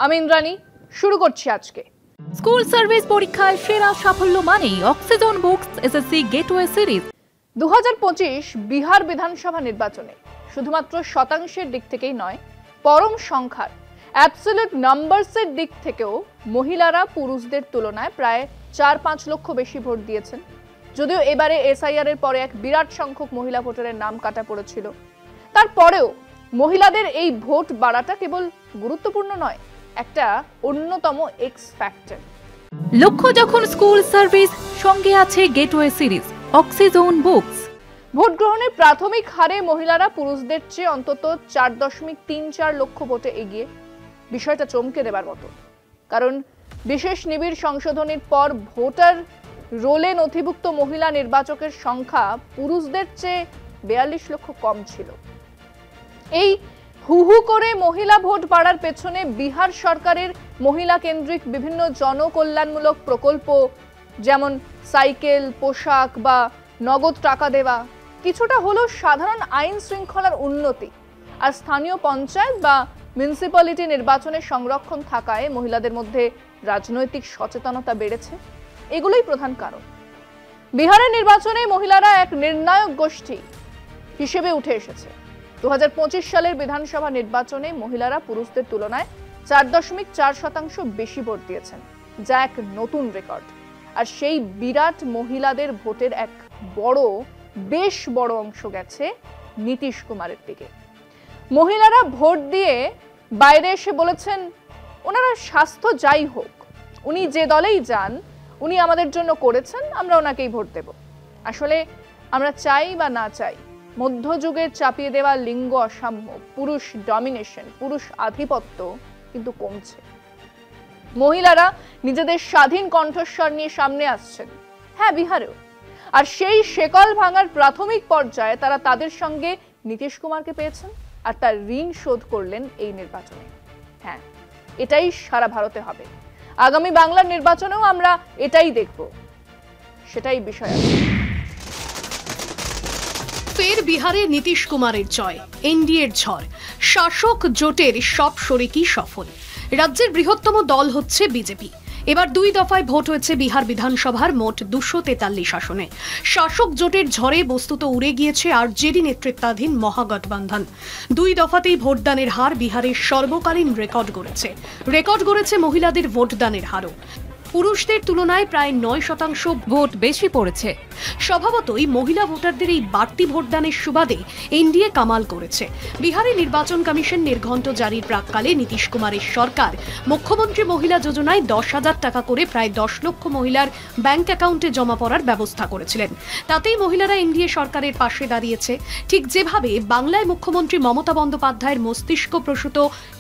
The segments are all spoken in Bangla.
আমি ইন্দ্রাণী, শুরু করছি আজকে। স্কুল সার্ভিস পরীক্ষায় সেরা সাফল্য মানেই oxygen books SSC gateway series. 2025 Bihar বিধানসভা নির্বাচনে শুধুমাত্র শতাংশের দিক থেকেই নয়, পরম সংখ্যার অ্যাবসলিউট নাম্বারসের দিক থেকেও মহিলারা পুরুষদের তুলনায় প্রায় 4-5 লক্ষ বেশি ভোট দিয়েছেন। যদিও এবারে এসআইআর এর পরে এক বিরাট সংখ্যক মহিলা ভোটারের নাম কাটা পড়েছিল, তারপরেও মহিলাদের এই ভোট বাড়াটা কেবল গুরুত্বপূর্ণ নয়, একটা অন্যতম এক্স ফ্যাক্টর। লক্ষ্য যখন স্কুল সার্ভিস, সঙ্গে আছে gateway series, oxygen books. Vote গ্রহণের প্রাথমিক হারে মহিলারা পুরুষদের চেয়ে অন্তত 4.34 লক্ষ ভোটে এগিয়ে। বিষয়টা চমকে দেবার মতো, কারণ বিশেষ নিবিড় সংশোধনীর পর ভোটার রোলে নথিভুক্ত মহিলা নির্বাচকের সংখ্যা পুরুষদের চেয়ে 42 লক্ষ কম ছিল। এই হুহু করে মহিলা ভোট বাড়ার পেছনে বিহার সরকারের মহিলা কেন্দ্রিক বিভিন্ন জনকল্যাণমূলক প্রকল্প, যেমন সাইকেল, পোশাক বা নগদ টাকা দেওয়া, কিছুটা হলেও সাধারণ আইন শৃঙ্খলার উন্নতি আর স্থানীয় পঞ্চায়েত বা মিউনিসিপ্যালিটি নির্বাচনের সংরক্ষণ থাকায় মহিলাদের মধ্যে রাজনৈতিক সচেতনতা বেড়েছে। এগুলোই প্রধান কারণ। বিহারের নির্বাচনে মহিলারা এক নির্ণায়ক গোষ্ঠী হিসেবে উঠে এসেছে। 2025 সালের বিধানসভা নির্বাচনে মহিলারা পুরুষদের তুলনায় 4.4% বেশি ভোট দিয়েছেন, যা এক নতুন রেকর্ড। আর সেই বিরাট মহিলাদের ভোটের এক বেশ বড় অংশ গেছে নীতিশ কুমারের দিকে। মহিলারা ভোট দিয়ে বাইরে এসে বলেছেন, ওনারা স্বাস্থ্য যাই হোক, উনি যে দলেই যান, উনি আমাদের জন্য করেছেন, আমরা ওনাকেই ভোট দেব। আসলে আমরা চাই বা না চাই, মধ্যযুগের চাপিয়ে দেওয়া লিঙ্গ অসাম্য, পুরুষ ডমিনেশন, পুরুষ আধিপত্য কিন্তু কমছে। মহিলারা নিজেদের স্বাধীন কণ্ঠস্বর নিয়ে সামনে আসছেন, হ্যাঁ বিহারেও। আর সেই শেকল ভাঙার প্রাথমিক পর্যায়ে তারা তাদের সঙ্গে নীতিশ কুমারকে পেয়েছেন, আর তার ঋণ শোধ করলেন এই নির্বাচনে। হ্যাঁ, এটাই সারা ভারতে হবে। আগামী বাংলার নির্বাচনেও আমরা এটাই দেখব, সেটাই বিষয় আছে। ফের বিহারে নীতিশ কুমারের জয়, এনডিএর ঝড়, শাসক জোটের সব শরিকই সফল। রাজ্যের বৃহত্তম দল হচ্ছে বিজেপি। এবার 2 দফায় ভোট হয়েছে বিহার বিধানসভার মোট 243 আসনে। শাসক জোটের ঝড়ে বস্তুত উড়ে গিয়েছে আরজেডি নেতৃত্বাধীন মহাগঠবন্ধন। 2 দফাতেই ভোটদানের হার বিহারের সর্বকালীন রেকর্ড গড়েছে মহিলাদের ভোটদানের হারও। পুরুষদের তুলনায় প্রায় 9% ভোট বেশি পড়েছে। স্বভাবতই মহিলা ভোটারদের এই বাড়তি ভোটদানের সুবাদে এনডিএ কামাল করেছে। বিহারে নির্বাচন কমিশন নির্ঘণ্ট জারির প্রাক্কালে নীতিশ কুমারের সরকার মুখ্যমন্ত্রী মহিলা যোজনায় 10,000 টাকা করে প্রায় 10 লক্ষ মহিলার ব্যাংক অ্যাকাউন্টে জমা পড়ার ব্যবস্থা করেছিলেন। তাতেই মহিলারা এনডিএ সরকারের পাশে দাঁড়িয়েছে, ঠিক যেভাবে বাংলায় মুখ্যমন্ত্রী মমতা বন্দ্যোপাধ্যায়ের মস্তিষ্ক প্রসূত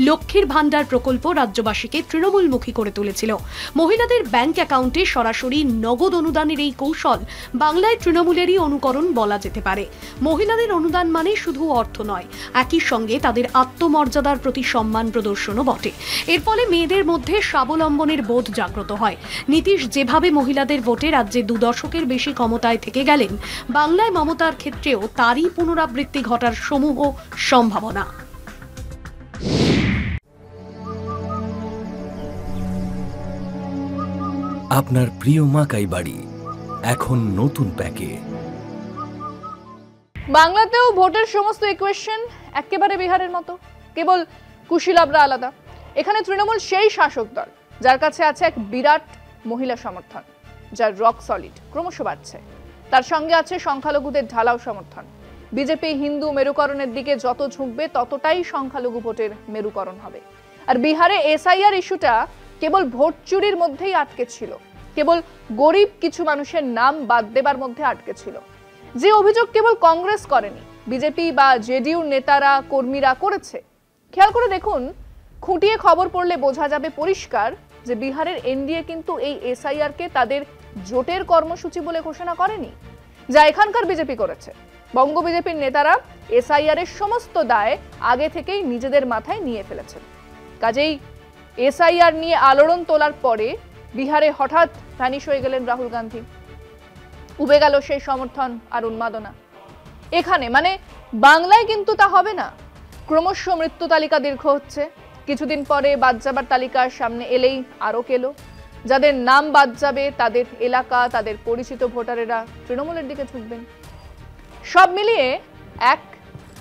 লক্ষ্মীর ভাণ্ডার প্রকল্প রাজ্যবাসীকে তৃণমূলমুখী করে তুলেছিল। মহিলাদের ব্যাংক অ্যাকাউন্টে সরাসরি নগদ অনুদানের এই কৌশল বাংলায় তৃণমূলেরই অনুকরণ বলা যেতে পারে। মহিলাদের অনুদান মানে শুধু অর্থ নয়, একই সঙ্গে তাদের আত্মমর্যাদার প্রতি সম্মান প্রদর্শনও বটে। এর ফলে মেয়েদের মধ্যে স্বাবলম্বনের বোধ জাগ্রত হয়। নীতিশ যেভাবে মহিলাদের ভোটে রাজ্যে 2 দশকের বেশি ক্ষমতায় থেকে গেলেন, বাংলায় মমতার ক্ষেত্রেও তারই পুনরাবৃত্তি ঘটার সমূহ সম্ভাবনা। আপনার প্রিয় মাকাই বাড়ি এখন নতুন প্যাকে। বাংলাতেও ভোটের সমস্ত ইকুয়েশন একেবারে বিহারের মতো, কেবল কুশীলবরা আলাদা। এখানে তৃণমূল সেই শাসক দল যার কাছে আছে এক বিরাট মহিলা সমর্থন, যার রক সলিড ক্রমশ বাড়ছে। তার সঙ্গে আছে সংখ্যালঘুদের ঢালাও সমর্থন। বিজেপি হিন্দু মেরুকরণের দিকে যত ঝুঁকবে, ততটাই সংখ্যালঘু ভোটের মেরুকরণ হবে। আর বিহারে এসআইআর ইস্যুটা কেবল ভোট চুরির মধ্যেই আটকে ছিল, কেবল গরিব কিছু মানুষের নাম বাদ দেবার মধ্যে আটকে ছিল। যে অভিযোগ কেবল কংগ্রেস করেনি, বিজেপি বা জেডিইউর নেতারা কর্মীরা করেছে। খেয়াল করে দেখুন, খুঁটিয়ে খবর পড়লে বোঝা যাবে পরিষ্কার যে বিহারের এনডিএ কিন্তু এই এসআইআর কে তাদের জোটের কর্মসূচি বলে ঘোষণা করেনি, যা এখানকার বিজেপি করেছে। বঙ্গ বিজেপির নেতারা এসআইআর এর সমস্ত দায় আগে থেকেই নিজেদের মাথায় নিয়ে ফেলেছেন। কাজেই এসআইআর নিয়ে আলোড়ন তোলার পরে বিহারে হঠাৎ ভ্যানিশ হয়ে গেলেন রাহুল গান্ধী। উবে গেল সেই সমর্থন আর উন্মাদনা। এখানে মানে বাংলায় কিন্তু তা হবে না। ক্রমশ মৃত্যু তালিকা দীর্ঘ হচ্ছে। কিছুদিন পরে বাদ যাবার তালিকার সামনে এলেই আরও কেলো। যাদের নাম বাদ যাবে তাদের এলাকা, তাদের পরিচিত ভোটারেরা তৃণমূলের দিকে ঝুঁকবেন। সব মিলিয়ে এক,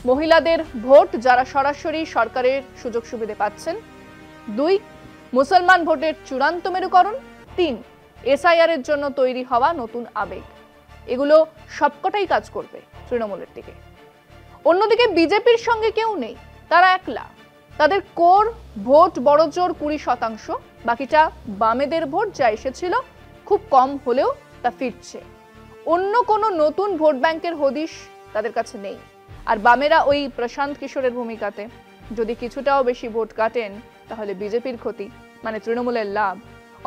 মহিলাদের ভোট যারা সরাসরি সরকারের সুযোগ সুবিধা পাচ্ছেন। 2, মুসলমান ভোটের চূড়ান্ত মেরুকরণ। 3, এসআইআর এর জন্য তৈরি হওয়া নতুন আবেগ। এগুলো সবকটাই কাজ করবে তৃণমূলের দিকে। অন্যদিকে বিজেপির সঙ্গে কেউ নেই, তারা একলা। তাদের কোর ভোট বড়জোর 20%, বাকিটা বামেদের ভোট যা এসেছিল খুব কম হলেও তা ফিরছে। অন্য কোনো নতুন ভোট ব্যাংকের হদিশ তাদের কাছে নেই। আর বামেরা ওই প্রশান্ত কিশোরের ভূমিকাতে যদি কিছুটাও বেশি ভোট কাটেন তাহলে বিজেপির ক্ষতি, মানে তৃণমূলের লাভ।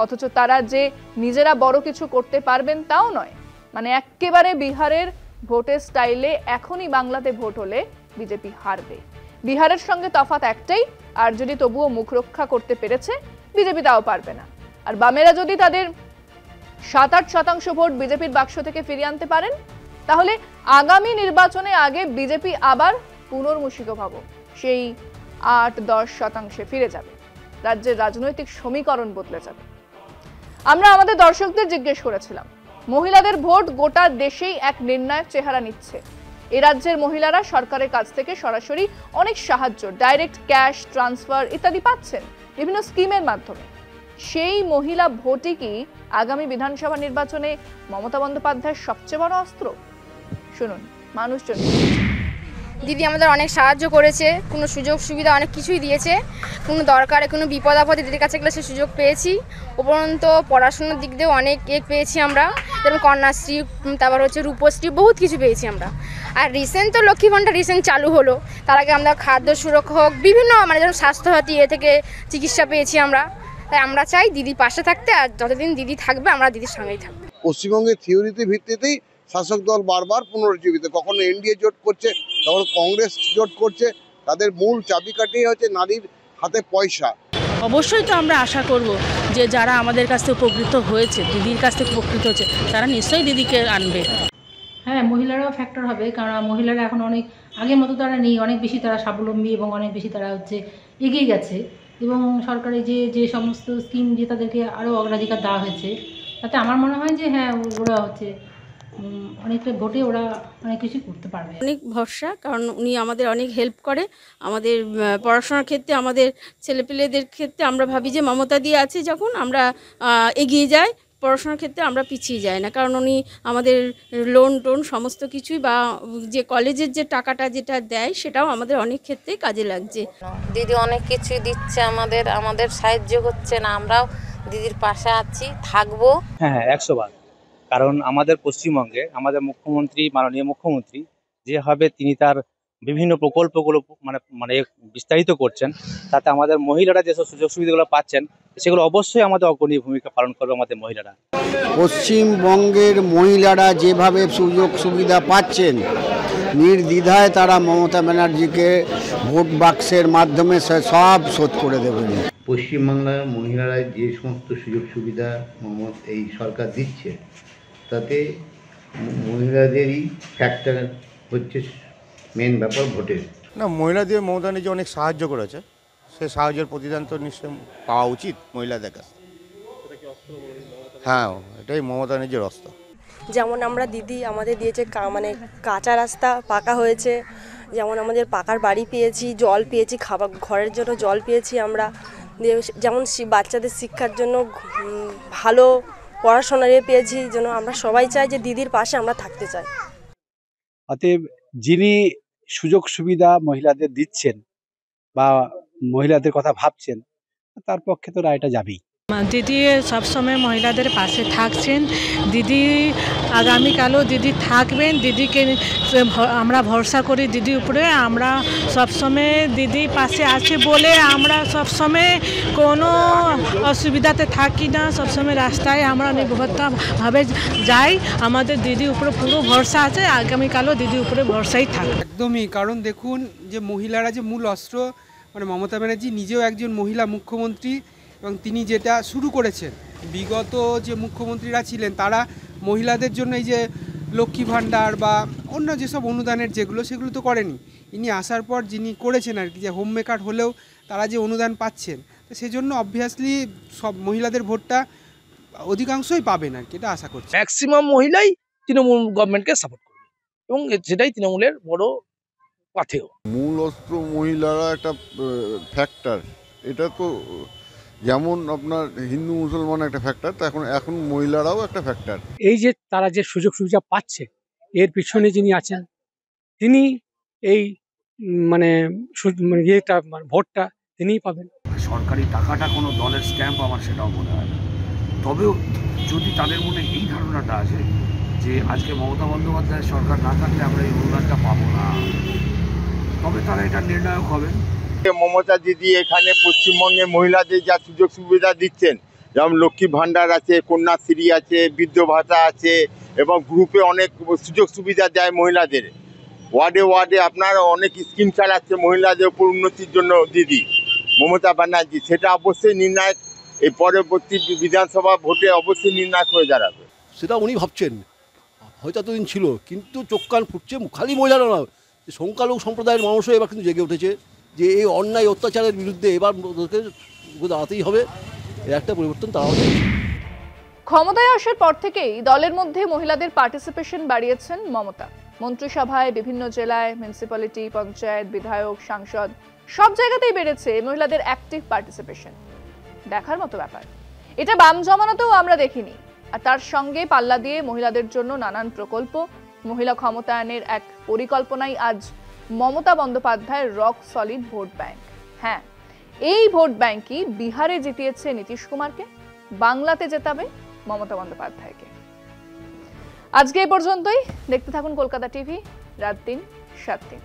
অথচ তারা যে নিজেরা বড় কিছু করতে পারবেন তাও নয়, মানে একেবারে বিহারের ভোটের স্টাইলে এখনই বাংলাতে ভোট হলে বিজেপি হারবে। বিহারের সঙ্গে তফাৎ একটাই, আর যদি তবুও মুখ রক্ষা করতে পেরেছে বিজেপি তাও পারবে না। আর বামেরা যদি তাদের 7-8% ভোট বিজেপির বাক্স থেকে ফিরিয়ে আনতে পারেন তাহলে আগামী নির্বাচনে আগে বিজেপি আবার পুনর্মূষিকভাবে সেই 8-10% ফিরে যাবে। রাজ্যের রাজনৈতিক সমীকরণ বদলে যাবে। আমরা আমাদের দর্শকদের জিজ্ঞেস করেছিলাম, মহিলাদের ভোট গোটা দেশেই এক নির্ণায়ক চেহারা নিচ্ছে। এ রাজ্যের মহিলারা সরকারের কাছ থেকে সরাসরি অনেক সাহায্য, ডাইরেক্ট ক্যাশ ট্রান্সফার ইত্যাদি পাচ্ছেন বিভিন্ন স্কিমের মাধ্যমে। সেই মহিলা ভোটই কি আগামী বিধানসভা নির্বাচনে মমতা বন্দ্যোপাধ্যায়ের সবচেয়ে বড় অস্ত্র? শুনুন মানুষজন। দিদি আমাদের অনেক সাহায্য করেছে, কোনো সুযোগ সুবিধা অনেক কিছুই দিয়েছে। কোনো দরকারে কোনো বিপদ আপদে দিদির কাছে গেলে সে সুযোগ পেয়েছি। উপরন্ত পড়াশোনার দিক দিয়েও অনেক পেয়েছি আমরা, যেমন কন্যাশ্রী, তারপর হচ্ছে রূপশ্রী, বহুত কিছু পেয়েছি আমরা। আর রিসেন্ট তো লক্ষ্মী ভাণ্ডার রিসেন্ট চালু হলো, তার আগে আমরা খাদ্য সুরক্ষা হোক, বিভিন্ন মানে যেমন স্বাস্থ্যসাথী থেকে চিকিৎসা পেয়েছি আমরা। তাই আমরা চাই দিদির পাশে থাকতে, আর যতদিন দিদি থাকবে আমরা দিদির সঙ্গেই থাকবো। পশ্চিমবঙ্গের থিওরিতে ভিত্তিতেই শাসক দল বারবার পুনরুজ্জীবিত, কখনো এনডিএ জোট করছে, কখনো কংগ্রেস জোট করছে। তাদের মূল চাবিকাঠি হচ্ছে নারীর হাতে পয়সা। অবশ্যই তো আমরা আশা করব যে যারা আমাদের কাছ থেকে উপকৃত হয়েছে, দিদির কাছ থেকে উপকৃত হচ্ছে, তারা নিশ্চয়ই দিদিকে আনবে। হ্যাঁ, মহিলারাও ফ্যাক্টর হবে, কারণ মহিলারা এখন অনেক আগের মতো তারা নেই, অনেক বেশি তারা স্বাবলম্বী এবং অনেক বেশি তারা এগিয়ে গেছে। এবং সরকারি যে সমস্ত স্কিম যে তাদেরকে আরও অগ্রাধিকার দেওয়া হয়েছে, তাতে আমার মনে হয় যে হ্যাঁ, ওরা অনেকটা ভোটে ওরা অনেক কিছু করতে পারবে। অনেক ভরসা, কারণ উনি আমাদের অনেক হেল্প করে আমাদের পড়াশোনার ক্ষেত্রে, আমাদের ছেলেপেলেদের ক্ষেত্রে। আমরা ভাবি যে মমতা দিয়ে আছে যখন, আমরা এগিয়ে যাই, পড়াশোনার ক্ষেত্রে আমরা পিছিয়ে যাই না, কারণ উনি আমাদের লোন সমস্ত কিছুই, বা যে কলেজের যে টাকাটা যেটা দেয় সেটাও আমাদের অনেক ক্ষেত্রেই কাজে লাগছে। দিদি অনেক কিছুই দিচ্ছে আমাদের সাহায্য করছে না, আমরাও দিদির পাশে আছি, থাকবো। হ্যাঁ 100 বার। কারণ আমাদের পশ্চিমবঙ্গে আমাদের মুখ্যমন্ত্রী, মাননীয় মুখ্যমন্ত্রী যেভাবে তিনি তার বিভিন্ন প্রকল্পগুলো মানে বিস্তারিত করছেন, তাতে আমাদের মহিলারা যেসব সুযোগ সুবিধাগুলো পাচ্ছেন সেগুলো অবশ্যই আমাদের অগ্রণী ভূমিকা পালন করবে আমাদের মহিলারা। পশ্চিমবঙ্গের মহিলারা যেভাবে সুযোগ সুবিধা পাচ্ছেন, নির্দ্বিধায় তারা মমতা ব্যানার্জিকে ভোট বাক্সের মাধ্যমে সব শোধ করে দেবেন। পশ্চিমবাংলার মহিলারা যে সমস্ত সুযোগ সুবিধা এই সরকার দিচ্ছে, তাতে মহিলাদেরই ফ্যাক্টর হচ্ছে মেন ব্যাপার ভোটের। না, মহিলাদের মমতা নিজে অনেক সাহায্য করেছে, সে সাহায্যের প্রতিদান তো নিশ্চয় পাওয়া উচিত মহিলাদের কাছে। হ্যাঁ, এটাই মমতা নিজের অস্ত্র। যেমন আমরা দিদি আমাদের দিয়েছে মানে কাঁচা রাস্তা পাকা হয়েছে, যেমন আমাদের পাকার বাড়ি পেয়েছি, জল পেয়েছি, খাবার ঘরের জন্য জল পেয়েছি আমরা, যেমন বাচ্চাদের শিক্ষার জন্য ভালো পড়াশোনা পেয়েছি। যেন আমরা সবাই চাই যে দিদির পাশে আমরা থাকতে চাই। অতএব যিনি সুযোগ সুবিধা মহিলাদের দিচ্ছেন বা মহিলাদের কথা ভাবছেন, তার পক্ষে তো রায়টা যাবেই। দিদি সবসময় মহিলাদের পাশে থাকছেন, দিদি আগামীকালও দিদি থাকবেন। দিদিকে আমরা ভরসা করি, দিদির উপরে আমরা সবসময় দিদির পাশে আছি বলে আমরা সবসময় কোনো অসুবিধাতে থাকি না, সবসময় রাস্তায় আমরা নির্ভরতাভাবে যাই। আমাদের দিদির উপরে পুরো ভরসা আছে, আগামীকালও দিদির উপরে ভরসাই থাকবে। একদমই, কারণ দেখুন যে মহিলারা যে মূল অস্ত্র, মানে মমতা ব্যানার্জি নিজেও একজন মহিলা মুখ্যমন্ত্রী, এবং তিনি যেটা শুরু করেছেন, বিগত যে মুখ্যমন্ত্রীরা ছিলেন তারা মহিলাদের জন্য এই যে লক্ষ্মী ভাণ্ডার বা অন্য যেসব অনুদানের যেগুলো, সেগুলো তো করেনি। ইনি আসার পর যিনি করেছেন আর কি, যে হোম মেকার হলেও তারা যে অনুদান পাচ্ছেন, তো সেজন্য অবভিয়াসলি সব মহিলাদের ভোটটা অধিকাংশই পাবেন আর কি, এটা আশা করছি। ম্যাক্সিমাম মহিলাই তৃণমূল গভর্নমেন্টকে সাপোর্ট করবে এবং সেটাই তৃণমূলের বড় পাথেয়। মূল অস্ত্র মহিলারা একটা ফ্যাক্টর, এটা তো যেমন আপনার হিন্দু মুসলমান একটা ফ্যাক্টর, তো এখন মহিলারাও একটা ফ্যাক্টর। এই যে তারা যে সুযোগ সুবিধা পাচ্ছে, এর পিছনে যিনি আছেন তিনি এই ইয়েটা ভোটটা তিনিই পাবেন। সরকারি টাকাটা কোনো দলের স্ট্যাম্প, আমার সেটাও মনে হয় না। তবেও যদি তাদের মনে এই ধারণাটা আছে যে আজকে মমতা বন্দ্যোপাধ্যায়ের সরকার না থাকলে আমরা এই অনুদানটা পাবো না, তবে তারা এটা নির্ণায়ক হবেন। মমতা দিদি এখানে পশ্চিমবঙ্গে মহিলাদের যা সুযোগ সুবিধা দিচ্ছেন, যেমন লক্ষ্মী ভাণ্ডার আছে, কন্যাশ্রী আছে, বৃদ্ধ ভাতা আছে এবং গ্রুপে অনেক সুযোগ সুবিধা দেয় মহিলাদের। ওয়ার্ডে ওয়ার্ডে আপনার অনেক স্কিম চালাচ্ছে মহিলাদের উপর উন্নতির জন্য দিদি মমতা ব্যানার্জি, সেটা অবশ্যই নির্ণায়ক, এই পরবর্তী বিধানসভা ভোটে অবশ্যই নির্ণায়ক হয়ে দাঁড়াবে। সেটা উনি ভাবছেন, হয়তো এতদিন ছিল, কিন্তু চোখ কান ফুটছে, খালি মহিলারা না, সংখ্যালঘু সম্প্রদায়ের মানুষও এবার কিন্তু জেগে উঠেছে যে এই অন্যায় অত্যাচারের বিরুদ্ধে এবার দাঁড়াতেই হবে, এর একটা পরিবর্তন তারা ক্ষমতায় আসার পর থেকেই দলের মধ্যে মহিলাদের পার্টিসিপেশন বাড়িয়েছেন মমতা। মন্ত্রিসভায়, বিভিন্ন জেলায়, মিউনিসিপ্যালিটি, পঞ্চায়েত, বিধায়ক, সাংসদ সব জায়গাতেই বেড়েছে মহিলাদের অ্যাক্টিভ পার্টিসিপেশন। দেখার মতো ব্যাপার। এটা বাম জমানাতেও আমরা দেখিনি। আর তার সঙ্গে পাল্লা দিয়ে মহিলাদের জন্য নানান প্রকল্প, মহিলা ক্ষমতায়নের এক পরিকল্পনাই আজ মমতা বন্দ্যোপাধ্যায়ের রক সলিড ভোট ব্যাংক। হ্যাঁ, এই ভোট ব্যাংকই বিহারে জিতিয়েছে নীতিশ কুমারকে, বাংলাতে জেতাবে মমতা বন্দ্যোপাধ্যায়কে। আজকে এই পর্যন্তই। দেখতে থাকুন কলকাতা টিভি, রাত ৩, ৭ দিন।